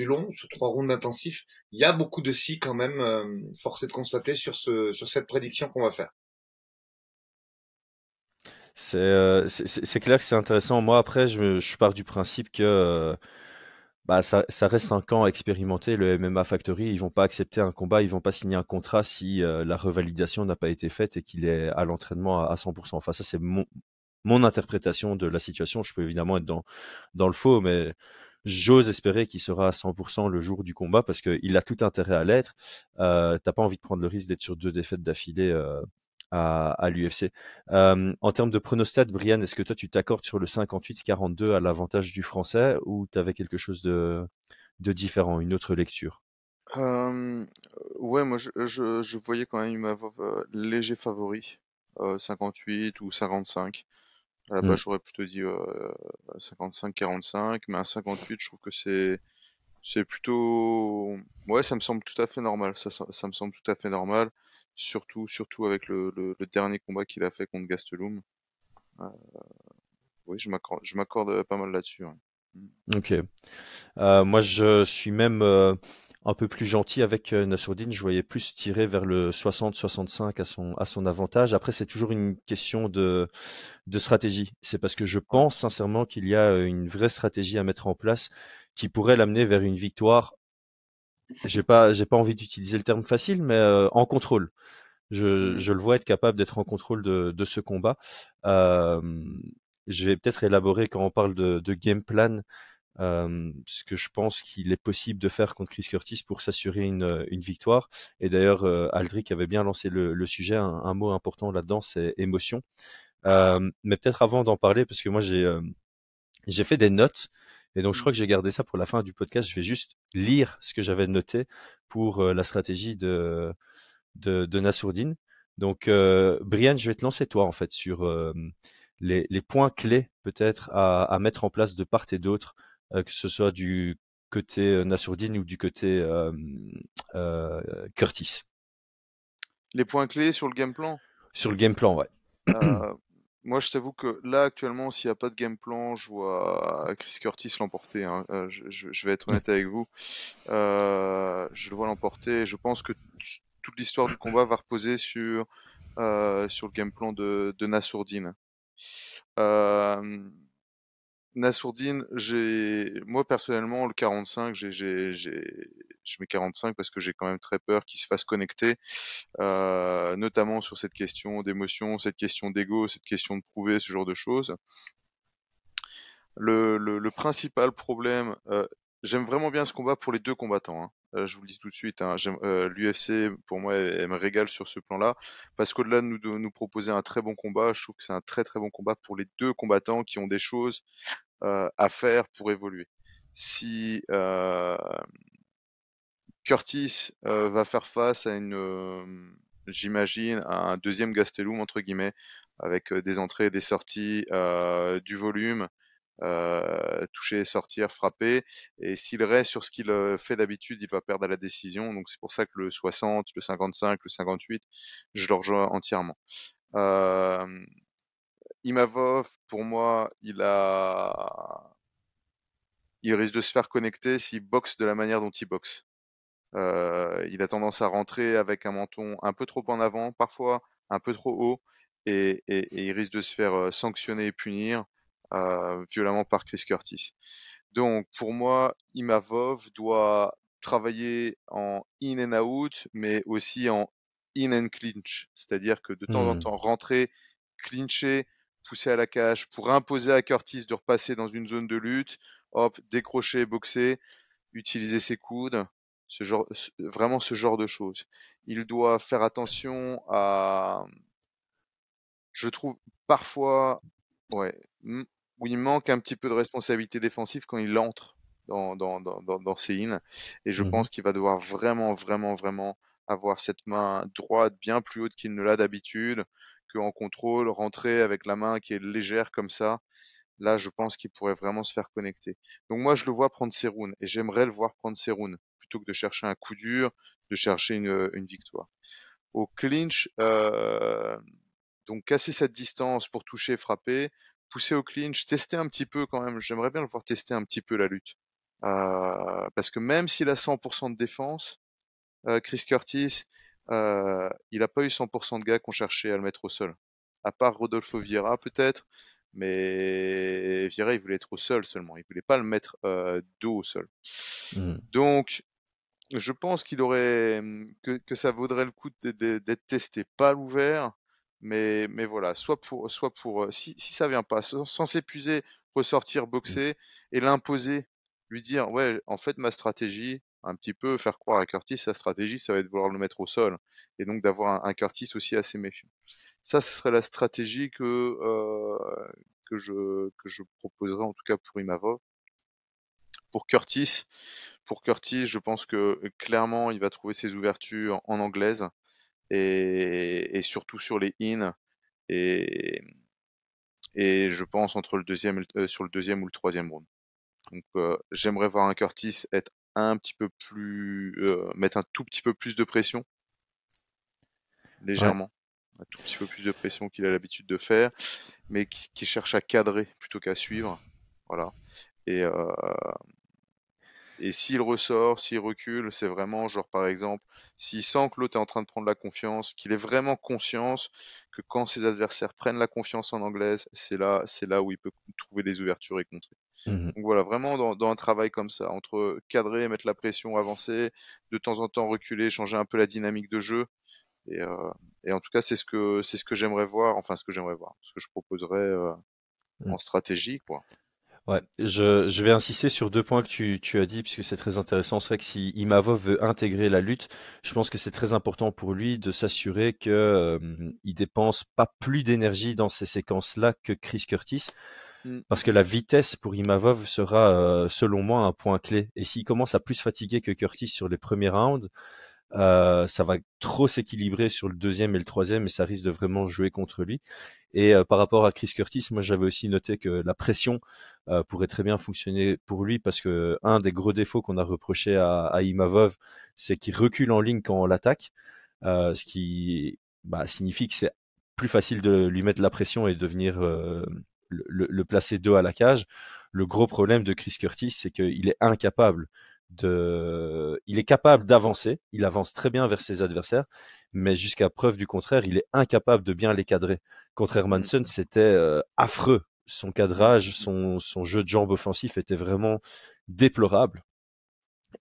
long, sur 3 rounds intensifs? Il y a beaucoup de si quand même, force est de constater sur cette prédiction qu'on va faire.
C'est clair que c'est intéressant. Moi, après, je pars du principe que bah, ça reste un camp expérimenté, le MMA Factory. Ils vont pas accepter un combat, ils vont pas signer un contrat si la revalidation n'a pas été faite et qu'il est à l'entraînement à 100%. Enfin, ça, c'est mon interprétation de la situation. Je peux évidemment être dans le faux, mais j'ose espérer qu'il sera à 100% le jour du combat parce qu'il a tout intérêt à l'être. T'as pas envie de prendre le risque d'être sur 2 défaites d'affilée à l'UFC. En termes de pronostat, Brian, est-ce que toi tu t'accordes sur le 58-42 à l'avantage du français ou tu avais quelque chose de différent, une autre lecture?
Euh, ouais, moi je voyais quand même Imavov léger favori, 58 ou 55. À la base,
Hmm.
j'aurais plutôt dit 55-45, mais un 58, je trouve que c'est plutôt, ouais, ça me semble tout à fait normal. Ça me semble tout à fait normal, surtout avec le dernier combat qu'il a fait contre Gastelum. Euh, oui, je m'accorde pas mal là-dessus, ouais. Mm.
Ok. Moi, je suis même un peu plus gentil avec Nassourdine. Je voyais plus tirer vers le 60-65 à son avantage. Après, c'est toujours une question de stratégie. C'est parce que je
Ouais.
pense sincèrement qu'il y a une vraie stratégie à mettre en place qui pourrait l'amener vers une victoire. J'ai pas envie d'utiliser le terme facile, mais en contrôle. Je,
Mm.
je le vois être capable d'être en contrôle de ce combat. Euh, je vais peut-être élaborer quand on parle de game plan, ce que je pense qu'il est possible de faire contre Chris Curtis pour s'assurer une victoire. Et d'ailleurs, Aldric avait bien lancé le sujet. Un mot important là-dedans, c'est émotion. Mais peut-être avant d'en parler, parce que moi j'ai fait des notes, et donc je crois
Mm.
que j'ai gardé ça pour la fin du podcast. Je vais juste lire ce que j'avais noté pour la stratégie de Nassourdine. Donc, Brian, je vais te lancer toi en fait sur les points clés peut-être à mettre en place de part et d'autre, que ce soit du côté Nassourdine ou du côté euh, Curtis.
Les points clés sur le game plan.
Sur le game plan, ouais.
Euh, Moi, je t'avoue que là, actuellement, s'il n'y a pas de game plan, je vois Chris Curtis l'emporter, hein. Je vais être honnête avec vous. Je le vois l'emporter. Je pense que toute l'histoire du combat va reposer sur le game plan de Nassourdine. Euh, Nassourdine, moi personnellement, le 45, je mets 45 parce que j'ai quand même très peur qu'il se fasse connecter, notamment sur cette question d'émotion, cette question d'ego, cette question de prouver, ce genre de choses. Le principal problème, j'aime vraiment bien ce combat pour les deux combattants, hein. Je vous le dis tout de suite, hein, l'UFC, pour moi, elle me régale sur ce plan-là, parce qu'au-delà de nous proposer un très bon combat, je trouve que c'est un très très bon combat pour les deux combattants qui ont des choses à faire pour évoluer. Si Curtis va faire face à j'imagine, à un deuxième Gastelum entre guillemets, avec des entrées, des sorties, du volume, toucher, sortir, frapper. Et s'il reste sur ce qu'il fait d'habitude, il va perdre à la décision. Donc c'est pour ça que le 60, le 55, le 58, je le rejoins entièrement. Imavov, pour moi, il risque de se faire connecter s'il boxe de la manière dont il boxe. Il a tendance à rentrer avec un menton un peu trop en avant, parfois un peu trop haut, et il risque de se faire sanctionner et punir violemment par Chris Curtis. Donc pour moi, Imavov doit travailler en in and out, mais aussi en in and clinch, c'est-à-dire que de temps en temps rentrer, clincher, pousser à la cage pour imposer à Curtis de repasser dans une zone de lutte, hop, décrocher, boxer, utiliser ses coudes, vraiment ce genre de choses. Il doit faire attention à, je trouve parfois, ouais, où il manque un petit peu de responsabilité défensive quand il entre dans ses in. Et je pense qu'il va devoir vraiment, vraiment, vraiment avoir cette main droite bien plus haute qu'il ne l'a d'habitude, qu'en contrôle, rentrer avec la main qui est légère comme ça. Là, je pense qu'il pourrait vraiment se faire connecter. Donc moi, je le vois prendre ses rounds et j'aimerais le voir prendre ses rounds plutôt que de chercher un coup dur, de chercher une victoire. Au clinch, donc casser cette distance pour toucher, frapper, pousser au clinch, tester un petit peu quand même. J'aimerais bien le voir tester un petit peu la lutte. Parce que même s'il a 100% de défense, Chris Curtis, il n'a pas eu 100% de gars qui ont cherché à le mettre au sol. À part Rodolfo Vieira peut-être, mais Vieira il voulait être au sol seulement, il voulait pas le mettre dos au sol. Donc je pense qu'il aurait que ça vaudrait le coup d'être testé, pas à l'ouvert, mais voilà, soit pour si ça vient pas, sans s'épuiser, ressortir boxer et l'imposer, lui dire ouais, en fait ma stratégie, un petit peu faire croire à Curtis, sa stratégie ça va être de vouloir le mettre au sol et donc d'avoir un Curtis aussi assez méfiant. Ça, ce serait la stratégie que je proposerais en tout cas pour Imavov. Pour Curtis, je pense que clairement, il va trouver ses ouvertures en anglaise et surtout sur les in et, et je pense entre le deuxième, sur le deuxième ou le troisième round. Donc, j'aimerais voir un Curtis être un petit peu plus, mettre un tout petit peu plus de pression, légèrement, un tout petit peu plus de pression qu'il a l'habitude de faire, mais qui cherche à cadrer plutôt qu'à suivre, voilà. Et Et s'il ressort, s'il recule, c'est vraiment genre par exemple, s'il sent que l'autre est en train de prendre la confiance, qu'il est vraiment conscience que quand ses adversaires prennent la confiance en anglaise, c'est là où il peut trouver des ouvertures et contrer. Donc voilà, vraiment dans un travail comme ça, entre cadrer, mettre la pression, avancer, de temps en temps reculer, changer un peu la dynamique de jeu. Et, en tout cas, c'est ce que j'aimerais voir, enfin ce que j'aimerais voir, ce que je proposerais en stratégie, quoi.
Ouais, je vais insister sur deux points que tu as dit, puisque c'est très intéressant. C'est vrai que si Imavov veut intégrer la lutte, je pense que c'est très important pour lui de s'assurer que il dépense pas plus d'énergie dans ces séquences-là que Chris Curtis, parce que la vitesse pour Imavov sera, selon moi, un point clé. Et s'il commence à plus fatiguer que Curtis sur les premiers rounds, ça va trop s'équilibrer sur le deuxième et le troisième et ça risque de vraiment jouer contre lui. Et par rapport à Chris Curtis, moi j'avais aussi noté que la pression pourrait très bien fonctionner pour lui parce que un des gros défauts qu'on a reproché à Imavov, c'est qu'il recule en ligne quand on l'attaque, ce qui signifie que c'est plus facile de lui mettre la pression et de venir le placer dos à la cage. Le gros problème de Chris Curtis, c'est qu'il est incapable il est capable d'avancer, il avance très bien vers ses adversaires, mais jusqu'à preuve du contraire, il est incapable de bien les cadrer. Contre Hermansson, c'était affreux. Son cadrage, son jeu de jambes offensif était vraiment déplorable.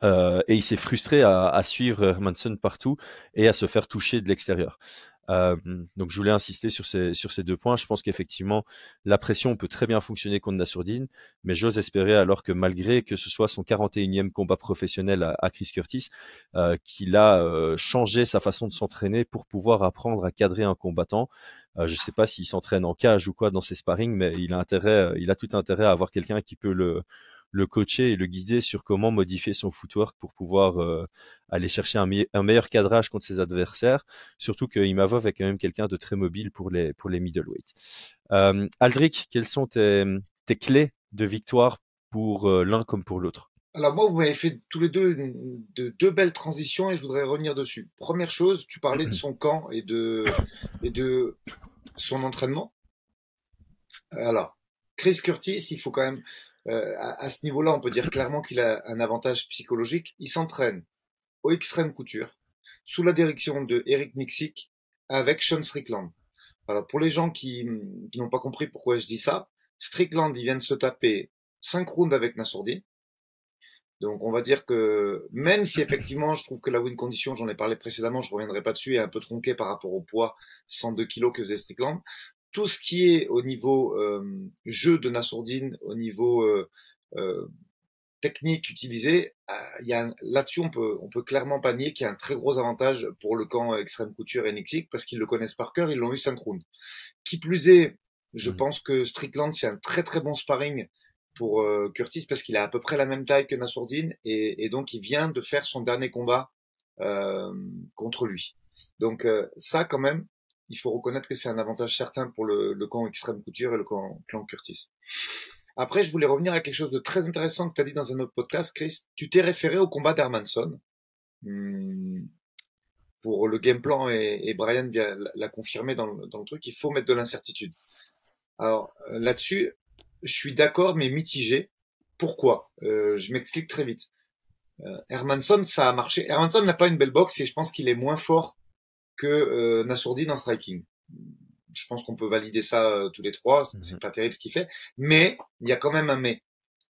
Et il s'est frustré à suivre Hermansson partout et à se faire toucher de l'extérieur. Donc je voulais insister sur ces deux points. Je pense qu'effectivement la pression peut très bien fonctionner contre Nassourdine, mais j'ose espérer alors que malgré que ce soit son 41e combat professionnel à Chris Curtis, qu'il a changé sa façon de s'entraîner pour pouvoir apprendre à cadrer un combattant. Je sais pas s'il s'entraîne en cage ou quoi dans ses sparring, mais il a tout intérêt à avoir quelqu'un qui peut le coacher et le guider sur comment modifier son footwork pour pouvoir aller chercher un meilleur cadrage contre ses adversaires. Surtout que Imavov est quand même quelqu'un de très mobile pour les middleweight. Aldric, quelles sont tes clés de victoire pour l'un comme pour l'autre.
Alors moi, vous m'avez fait tous les deux deux belles transitions et je voudrais revenir dessus. Première chose, tu parlais de son camp et de son entraînement. Alors, Chris Curtis, il faut quand même, à ce niveau-là, on peut dire clairement qu'il a un avantage psychologique. Il s'entraîne au Extreme Couture, sous la direction de Eric Nicksick, avec Sean Strickland. Alors, pour les gens qui n'ont pas compris pourquoi je dis ça, Strickland, il vient de se taper 5 rounds avec Nassourdine. Donc, on va dire que même si effectivement, je trouve que la win condition, j'en ai parlé précédemment, je reviendrai pas dessus, est un peu tronquée par rapport au poids 102 kilos que faisait Strickland. Tout ce qui est au niveau jeu de Nassourdine, au niveau euh, technique utilisée, là-dessus on peut clairement pas nier qu'il y a un très gros avantage pour le camp Extreme Couture et Nicksick parce qu'ils le connaissent par cœur, ils l'ont eu synchrone. Qui plus est, je pense que Strickland c'est un très très bon sparring pour Curtis parce qu'il a à peu près la même taille que Nassourdine et donc il vient de faire son dernier combat contre lui. Donc ça quand même, il faut reconnaître que c'est un avantage certain pour le camp Extreme Couture et le clan Curtis. Après, je voulais revenir à quelque chose de très intéressant que tu as dit dans un autre podcast, Chris. Tu t'es référé au combat d'Hermansson. Pour le game plan, et Brian l'a confirmé dans le truc, il faut mettre de l'incertitude. Alors là-dessus, je suis d'accord, mais mitigé. Pourquoi Je m'explique très vite. Hermansson, ça a marché. Hermansson n'a pas une belle boxe et je pense qu'il est moins fort que Nassourdine en striking. Je pense qu'on peut valider ça tous les trois. C'est pas terrible ce qu'il fait, mais il y a quand même un mais.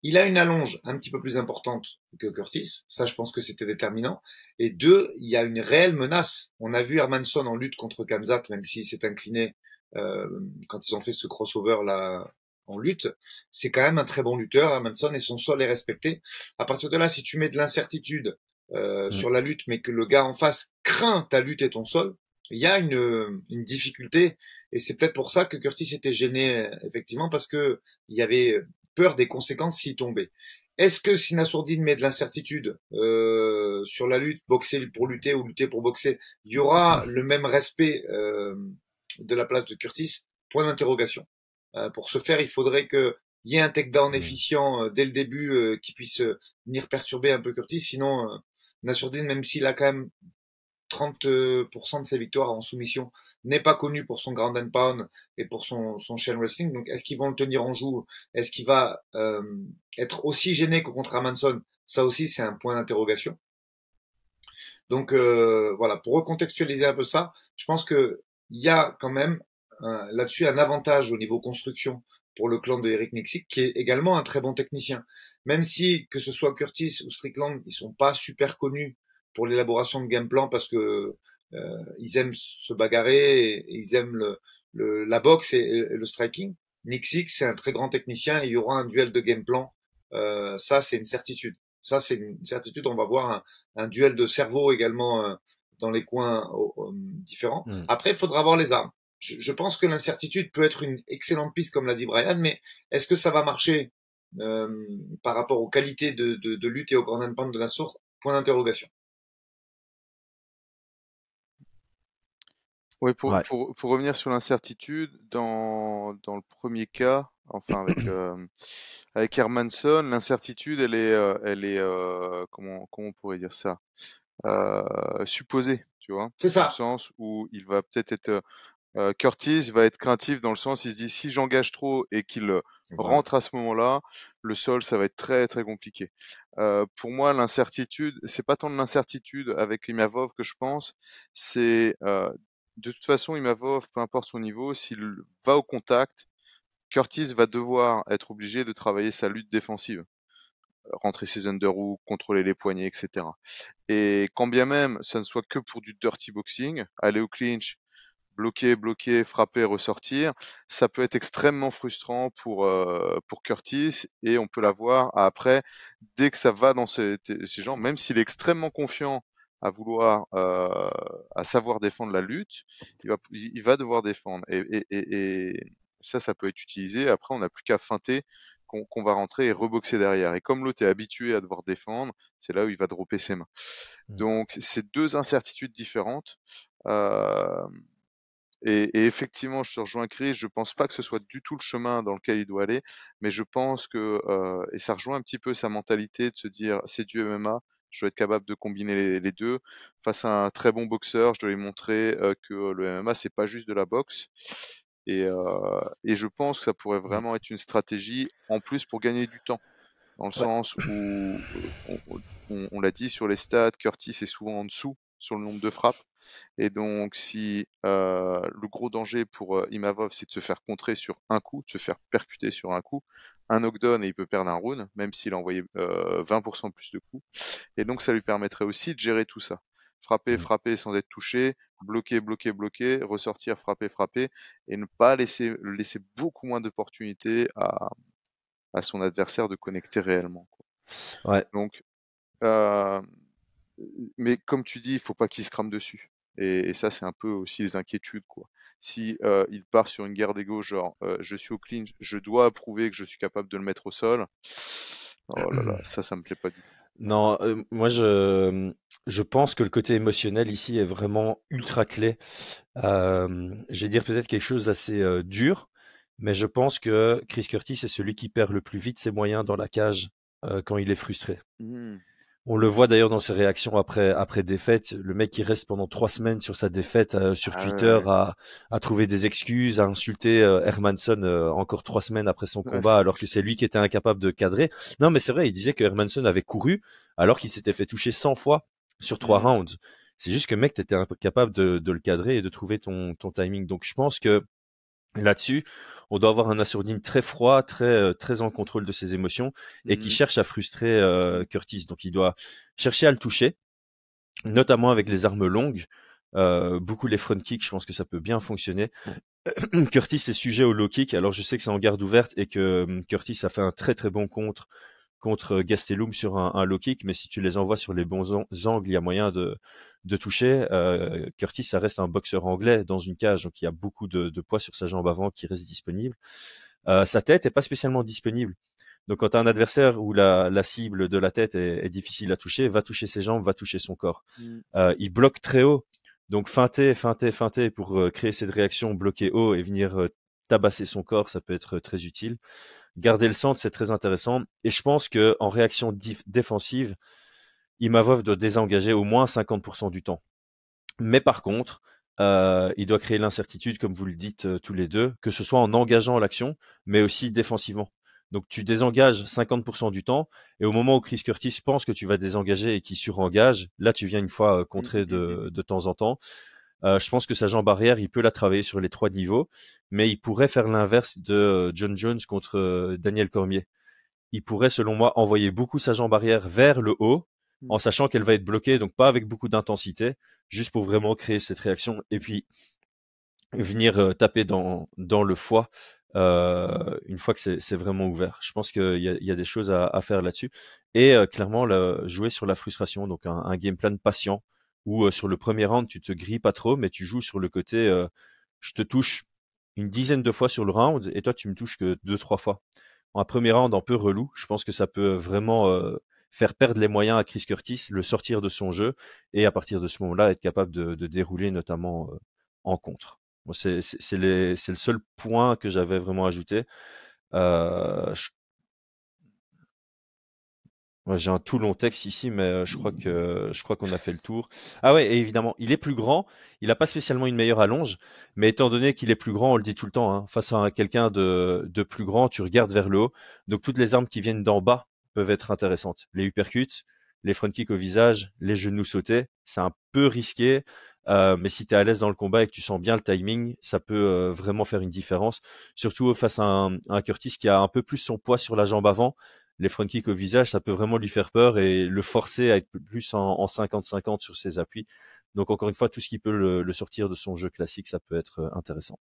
Il a une allonge un petit peu plus importante que Curtis. Ça, je pense que c'était déterminant. Et deux, il y a une réelle menace. On a vu Hermansson en lutte contre Khamzat, même s'il s'est incliné quand ils ont fait ce crossover là en lutte. C'est quand même un très bon lutteur, Hermansson, et son sol est respecté. À partir de là, si tu mets de l'incertitude sur la lutte, mais que le gars en face craint ta lutte et ton sol, il y a une difficulté. Et c'est peut-être pour ça que Curtis était gêné, effectivement, parce que il y avait peur des conséquences s'il tombait. Est-ce que si Nassourdine met de l'incertitude sur la lutte, boxer pour lutter ou lutter pour boxer, il y aura le même respect de la place de Curtis? Point d'interrogation. Pour ce faire, il faudrait qu'il y ait un takedown efficient dès le début qui puisse venir perturber un peu Curtis. Sinon, Nassourdine, même s'il a quand même 30% de ses victoires en soumission, n'est pas connu pour son ground and pound et pour son chain wrestling. Donc, est-ce qu'ils vont le tenir en joue? Est-ce qu'il va être aussi gêné que contre Hermansson? Ça aussi, c'est un point d'interrogation. Donc, voilà, pour recontextualiser un peu ça, je pense que il y a quand même là-dessus un avantage au niveau construction pour le clan de Eric Nicksick, qui est également un très bon technicien. Même si, que ce soit Curtis ou Strickland, ils sont pas super connus pour l'élaboration de game plan parce que ils aiment se bagarrer et ils aiment la boxe et le striking. Nicksick, c'est un très grand technicien et il y aura un duel de game plan. Ça, c'est une certitude. Ça, c'est une certitude. On va voir un duel de cerveau également dans les coins différents. Après, il faudra avoir les armes. Je pense que l'incertitude peut être une excellente piste, comme l'a dit Brian, mais est-ce que ça va marcher par rapport aux qualités de lutte et au grand impact de la source? Point d'interrogation.
Oui, pour revenir sur l'incertitude, dans le premier cas, enfin avec Hermansson, l'incertitude, elle est comment on pourrait dire ça? Supposée, tu vois?
C'est ça.
Dans le sens où il va peut-être être, Curtis va être craintif dans le sens, il se dit: «Si j'engage trop et qu'il rentre à ce moment-là, le sol, ça va être très, très compliqué». Pour moi, l'incertitude, c'est pas tant de l'incertitude avec Imavov que je pense, c'est, de toute façon, Imavov, peu importe son niveau, s'il va au contact, Curtis va devoir être obligé de travailler sa lutte défensive. Rentrer ses underhooks, contrôler les poignets, etc. Et quand bien même ça ne soit que pour du dirty boxing, aller au clinch, bloquer, frapper, ressortir, ça peut être extrêmement frustrant pour Curtis et on peut l'avoir après, dès que ça va dans ces genres, même s'il est extrêmement confiant à vouloir, à savoir défendre la lutte, il va devoir défendre et ça peut être utilisé. Après, on n'a plus qu'à feinter qu'on va rentrer et reboxer derrière. Et comme l'autre est habitué à devoir défendre, c'est là où il va dropper ses mains. Donc, c'est deux incertitudes différentes. Et effectivement, je te rejoins, Chris. Je pense pas que ce soit du tout le chemin dans lequel il doit aller, mais je pense que et ça rejoint un petit peu sa mentalité de se dire c'est du MMA, je dois être capable de combiner les deux. Face à un très bon boxeur, je dois lui montrer que le MMA c'est pas juste de la boxe. Et je pense que ça pourrait
Mm.
vraiment être une stratégie en plus pour gagner du temps, dans le
Ouais.
sens où on l'a dit sur les stats, Curtis est souvent en dessous sur le nombre de frappes. Et donc, si le gros danger pour Imavov, c'est de se faire contrer sur un coup, de se faire percuter sur un coup, un knockdown et il peut perdre un round, même s'il a envoyé 20% plus de coups. Et donc, ça lui permettrait aussi de gérer tout ça. Frapper,
Mm.
frapper sans être touché, bloquer, bloquer, bloquer, ressortir, frapper, frapper, et ne pas laisser beaucoup moins d'opportunités à son adversaire de connecter réellement, quoi.
Ouais.
Donc, euh, mais comme tu dis, il faut pas qu'il se crame dessus. Et ça, c'est un peu aussi les inquiétudes, quoi. Si il part sur une guerre d'ego, genre je suis au clinch, je dois prouver que je suis capable de le mettre au sol. Oh là là, ça me plaît pas du tout.
Non, moi je pense que le côté émotionnel ici est vraiment ultra clé. Je vais dire peut-être quelque chose d'assez dur, mais je pense que Chris Curtis est celui qui perd le plus vite ses moyens dans la cage quand il est frustré.
Hmm.
On le voit d'ailleurs dans ses réactions après défaite. Le mec qui reste pendant 3 semaines sur sa défaite sur
Ah
Twitter
ouais,
à trouver des excuses, à insulter Hermansson encore 3 semaines après son
ouais,
combat, alors que c'est lui qui était incapable de cadrer. Non, mais c'est vrai, il disait que Hermansson avait couru alors qu'il s'était fait toucher 100 fois sur 3 rounds. C'est juste que mec, t'étais incapable de le cadrer et de trouver ton timing. Donc je pense que là-dessus, on doit avoir un Assourdine très froid, très en contrôle de ses émotions et qui
hmm,
cherche à frustrer Curtis. Donc il doit chercher à le toucher, notamment avec les armes longues. Beaucoup les front kicks, je pense que ça peut bien fonctionner. Curtis est sujet au low kick, alors je sais que c'est en garde ouverte et que Curtis a fait un très bon contre Gastelum sur un low kick, mais si tu les envoies sur les bons angles, il y a moyen de toucher. Curtis, ça reste un boxeur anglais dans une cage, donc il y a beaucoup de poids sur sa jambe avant qui reste disponible. Sa tête est pas spécialement disponible. Donc quand tu as un adversaire où la cible de la tête est difficile à toucher, va toucher ses jambes, va toucher son corps.
hmm,
Il bloque très haut. Donc feinter pour créer cette réaction, bloquer haut et venir tabasser son corps, ça peut être très utile. Garder le centre, c'est très intéressant. Et je pense que en réaction défensive, Imavov doit désengager au moins 50% du temps. Mais par contre, il doit créer l'incertitude, comme vous le dites tous les deux, que ce soit en engageant l'action, mais aussi défensivement. Donc tu désengages 50% du temps, et au moment où Chris Curtis pense que tu vas désengager et qu'il surengage, là tu viens une fois contrer de temps en temps. Je pense que sa jambe arrière, il peut la travailler sur les 3 niveaux, mais il pourrait faire l'inverse de John Jones contre Daniel Cormier. Il pourrait, selon moi, envoyer beaucoup sa jambe arrière vers le haut,
hmm.
en sachant qu'elle va être bloquée, donc pas avec beaucoup d'intensité, juste pour vraiment créer cette réaction, et puis venir taper dans le foie une fois que c'est vraiment ouvert. Je pense qu'il y a des choses à faire là-dessus. Et clairement, jouer sur la frustration, donc un game plan patient, où sur le premier round, tu te grilles pas trop, mais tu joues sur le côté, je te touche une dizaine de fois sur le round, et toi, tu me touches que 2, 3 fois. Un premier round un peu relou, je pense que ça peut vraiment faire perdre les moyens à Chris Curtis, le sortir de son jeu, et à partir de ce moment-là, être capable de dérouler notamment en contre. Bon, c'est le seul point que j'avais vraiment ajouté. Je Moi, j'ai un tout long texte ici, mais je crois qu'on a fait le tour. Ah ouais, et évidemment, il est plus grand. Il n'a pas spécialement une meilleure allonge, mais étant donné qu'il est plus grand, on le dit tout le temps, hein, face à quelqu'un de plus grand, tu regardes vers le haut. Donc toutes les armes qui viennent d'en bas peuvent être intéressantes. Les uppercuts, les front kicks au visage, les genoux sautés, c'est un peu risqué. Mais si tu es à l'aise dans le combat et que tu sens bien le timing, ça peut vraiment faire une différence. Surtout face à un Curtis qui a un peu plus son poids sur la jambe avant. Les front kicks au visage, ça peut vraiment lui faire peur et le forcer à être plus en 50-50 sur ses appuis. Donc encore une fois, tout ce qui peut le sortir de son jeu classique, ça peut être intéressant.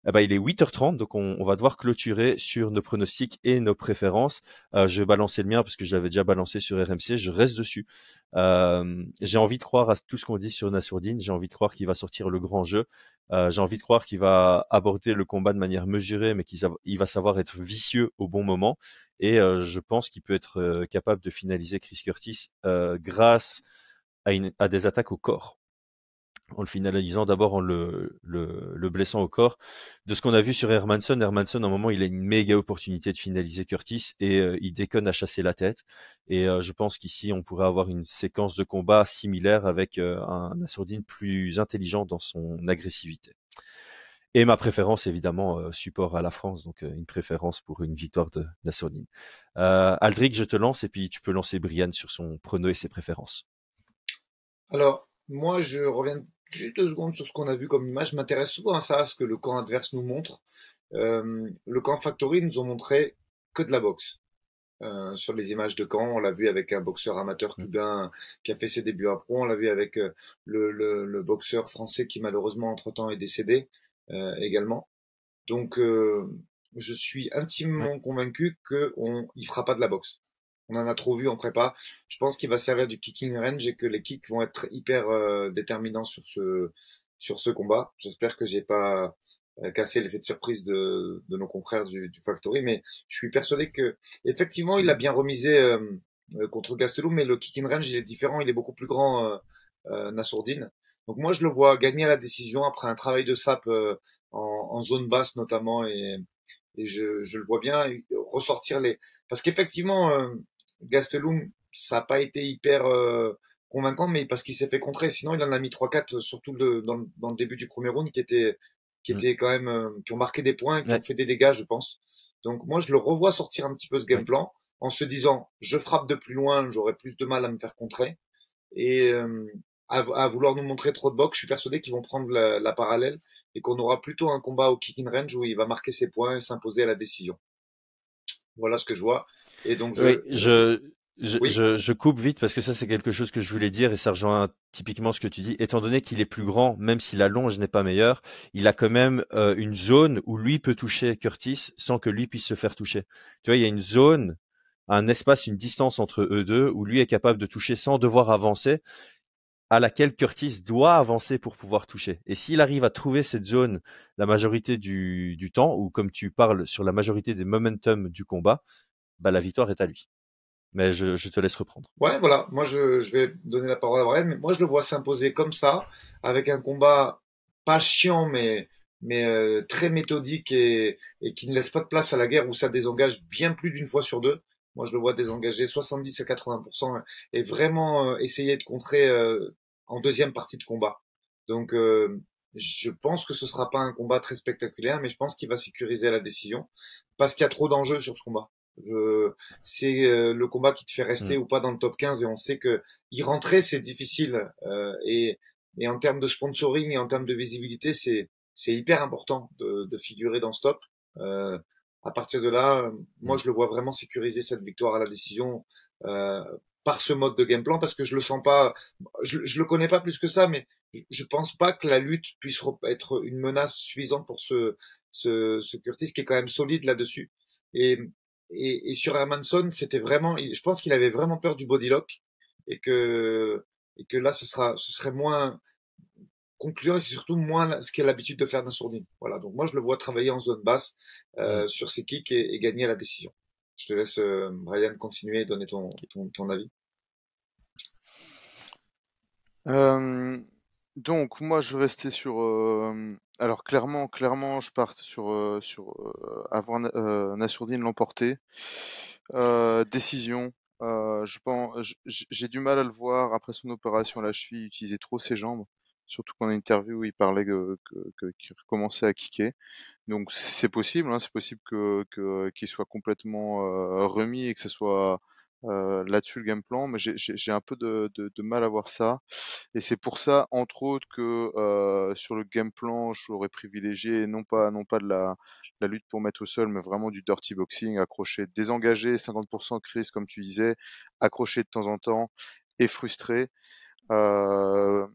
Eh ben, il est 8h30, donc on va devoir clôturer sur nos pronostics et nos préférences. Je vais balancer le mien parce que je l'avais déjà balancé sur RMC, je reste dessus. J'ai envie de croire à tout ce qu'on dit sur Nassourdine, j'ai envie de croire qu'il va sortir le grand jeu. J'ai envie de croire qu'il va aborder le combat de manière mesurée, mais il va savoir être vicieux au bon moment. Et je pense qu'il peut être capable de finaliser Chris Curtis grâce à des attaques au corps. en le finalisant d'abord en le blessant au corps. De ce qu'on a vu sur Hermanson, à un moment, il a une méga opportunité de finaliser Curtis et il déconne à chasser la tête. Et je pense qu'ici, on pourrait avoir une séquence de combat similaire avec un Nassourdine plus intelligent dans son agressivité. Et ma préférence, évidemment, support à la France, donc une préférence pour une victoire de Nassourdine. Aldric, je te lance et puis tu peux lancer Brian sur son prono et ses préférences.
Alors, moi, je reviens juste 2 secondes sur ce qu'on a vu comme image. Je m'intéresse souvent à ça, à ce que le camp adverse nous montre. Le camp Factory nous ont montré que de la boxe. Sur les images de camp, on l'a vu avec un boxeur amateur cubain qui a fait ses débuts à pro, on l'a vu avec le boxeur français qui malheureusement entre-temps est décédé également. Donc, je suis intimement convaincu qu'il fera pas de la boxe. On en a trop vu en prépa. Je pense qu'il va servir du kicking range et que les kicks vont être hyper déterminants sur ce combat. J'espère que j'ai pas cassé l'effet de surprise de nos confrères du Factory, mais je suis persuadé que effectivement il a bien remisé contre Gastelum, mais le kicking range il est différent, il est beaucoup plus grand, Nassourdine. Donc moi je le vois gagner à la décision après un travail de sape en zone basse notamment et je le vois bien ressortir les parce qu'effectivement Gastelum, ça n'a pas été hyper convaincant, mais parce qu'il s'est fait contrer. Sinon, il en a mis 3-4, surtout dans le début du premier round, qui étaient quand même, qui ont marqué des points et qui ont fait des dégâts, je pense. Donc moi, je le revois sortir un petit peu ce game plan en se disant, je frappe de plus loin, j'aurai plus de mal à me faire contrer. Et à vouloir nous montrer trop de boxe, je suis persuadé qu'ils vont prendre la parallèle et qu'on aura plutôt un combat au kicking range où il va marquer ses points et s'imposer à la décision. Voilà ce que je vois. Et donc
je coupe vite parce que ça c'est quelque chose que je voulais dire et ça rejoint typiquement ce que tu dis. Étant donné qu'il est plus grand, même si la longe n'est pas meilleure, il a quand même une zone où lui peut toucher Curtis sans que lui puisse se faire toucher. Tu vois, il y a une zone, un espace, une distance entre eux deux où lui est capable de toucher sans devoir avancer, à laquelle Curtis doit avancer pour pouvoir toucher. Et s'il arrive à trouver cette zone la majorité du temps, ou comme tu parles sur la majorité des momentum du combat, bah la victoire est à lui. Mais je te laisse reprendre.
Ouais, voilà. Moi, je vais donner la parole à Brian, mais moi, je le vois s'imposer comme ça, avec un combat pas chiant, mais très méthodique et qui ne laisse pas de place à la guerre où ça désengage bien plus d'une fois sur deux. Moi, je le vois désengager 70 à 80% et vraiment essayer de contrer en deuxième partie de combat. Donc, je pense que ce sera pas un combat très spectaculaire, mais je pense qu'il va sécuriser la décision parce qu'il y a trop d'enjeux sur ce combat. C'est le combat qui te fait rester ou pas dans le top 15 et on sait que y rentrer c'est difficile et en termes de sponsoring et en termes de visibilité c'est hyper important de figurer dans ce top. À partir de là, moi je le vois vraiment sécuriser cette victoire à la décision par ce mode de game plan parce que je le sens pas, je le connais pas plus que ça, mais je pense pas que la lutte puisse être une menace suffisante pour ce Curtis qui est quand même solide là-dessus. Et sur Hermanson, c'était vraiment, je pense qu'il avait vraiment peur du bodylock et que là, ce serait moins concluant et c'est surtout moins ce qu'il a l'habitude de faire Nassourdine. Voilà. Donc moi, je le vois travailler en zone basse sur ses kicks et gagner à la décision. Je te laisse, Brian, continuer et donner ton avis.
Donc moi je vais rester sur alors clairement je pars sur avoir Nassourdine l'emporter. Décision. Je pense j'ai du mal à le voir après son opération à la cheville utiliser trop ses jambes, surtout qu'en interview il parlait qu'il recommençait à kicker. Donc c'est possible, hein, c'est possible qu'il soit complètement remis et que ce soit là-dessus le game plan, mais j'ai un peu de mal à voir ça. Et c'est pour ça, entre autres, que sur le game plan, j'aurais privilégié non pas de la lutte pour mettre au sol, mais vraiment du dirty boxing, accroché, désengagé, 50% crise, comme tu disais, accroché de temps en temps et frustré. Euh,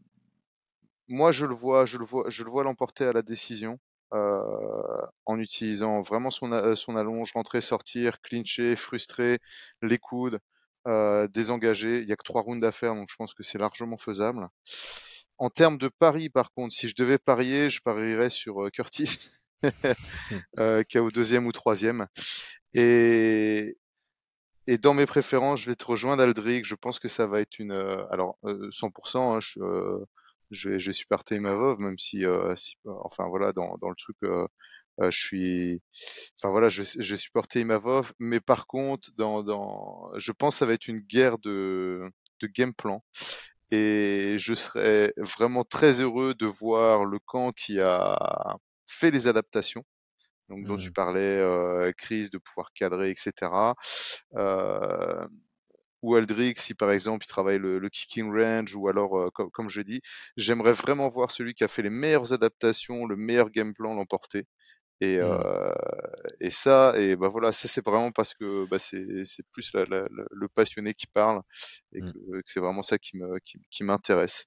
Moi, je le vois l'emporter à la décision. En utilisant vraiment son allonge, rentrer, sortir, clincher, frustré, les coudes, désengagé. Il y a que 3 rounds à faire, donc je pense que c'est largement faisable. En termes de pari, par contre, si je devais parier, je parierais sur Curtis, qui est au deuxième ou troisième. Et, et dans mes préférences, je vais te rejoindre, Aldric. Je pense que ça va être une. Alors, 100%, hein, je vais supporter Imavov, même si, enfin voilà, dans le truc, je suis, enfin voilà, je supportais Imavov, mais par contre, je pense que ça va être une guerre de game plan. Et je serais vraiment très heureux de voir le camp qui a fait les adaptations, donc dont tu parlais, Chris, de pouvoir cadrer, etc. Euh, ou Aldrich, si par exemple il travaille le kicking range, ou alors, comme je dis, j'aimerais vraiment voir celui qui a fait les meilleures adaptations, le meilleur game plan l'emporter. Et, ça, et bah voilà, ça c'est vraiment parce que bah, c'est plus le passionné qui parle, et que c'est vraiment ça qui m'intéresse.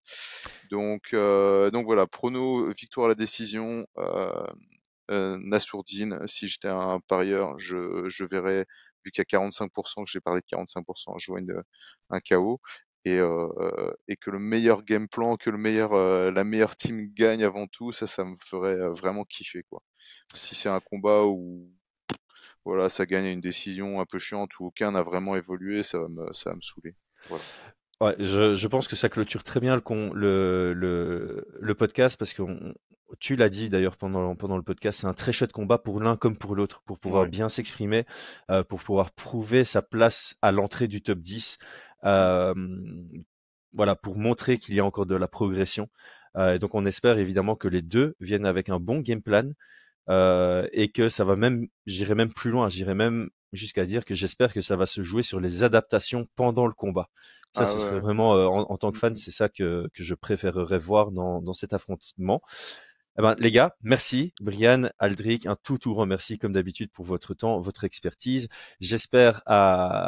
Donc voilà, prono, victoire à la décision, Nassourdine. Si j'étais un parieur, je verrais, vu qu'il y a 45%, que j'ai parlé de 45%, je vois un KO. Et que le meilleur game plan, que la meilleure team gagne avant tout, ça me ferait vraiment kiffer, quoi. Si c'est un combat où voilà, ça gagne à une décision un peu chiante où aucun n'a vraiment évolué, ça va me saouler. Voilà.
Ouais, je pense que ça clôture très bien le podcast parce que tu l'as dit d'ailleurs pendant le podcast, c'est un très chouette combat pour l'un comme pour l'autre, pour pouvoir
Ouais.
bien s'exprimer, pour pouvoir prouver sa place à l'entrée du top 10, euh, voilà, pour montrer qu'il y a encore de la progression. Donc on espère évidemment que les deux viennent avec un bon game plan, et que ça va même, j'irai même plus loin, j'irai même jusqu'à dire que j'espère que ça va se jouer sur les adaptations pendant le combat. Ça,
Ah
ce serait
ouais.
vraiment, en tant que fan,
Mhm.
c'est ça que je préférerais voir dans cet affrontement. Eh ben, les gars, merci. Brian, Aldric, un tout remercie comme d'habitude pour votre temps, votre expertise. J'espère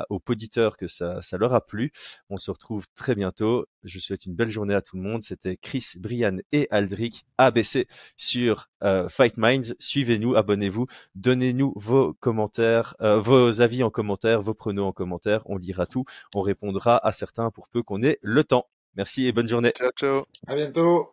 aux auditeurs que ça leur a plu. On se retrouve très bientôt. Je souhaite une belle journée à tout le monde. C'était Chris, Brian et Aldric, ABC sur Fight Minds. Suivez-nous, abonnez-vous, donnez-nous vos commentaires, vos avis en commentaire, vos pronos en commentaire. On lira tout, on répondra à certains pour peu qu'on ait le temps. Merci et bonne journée.
Ciao, ciao.
À bientôt.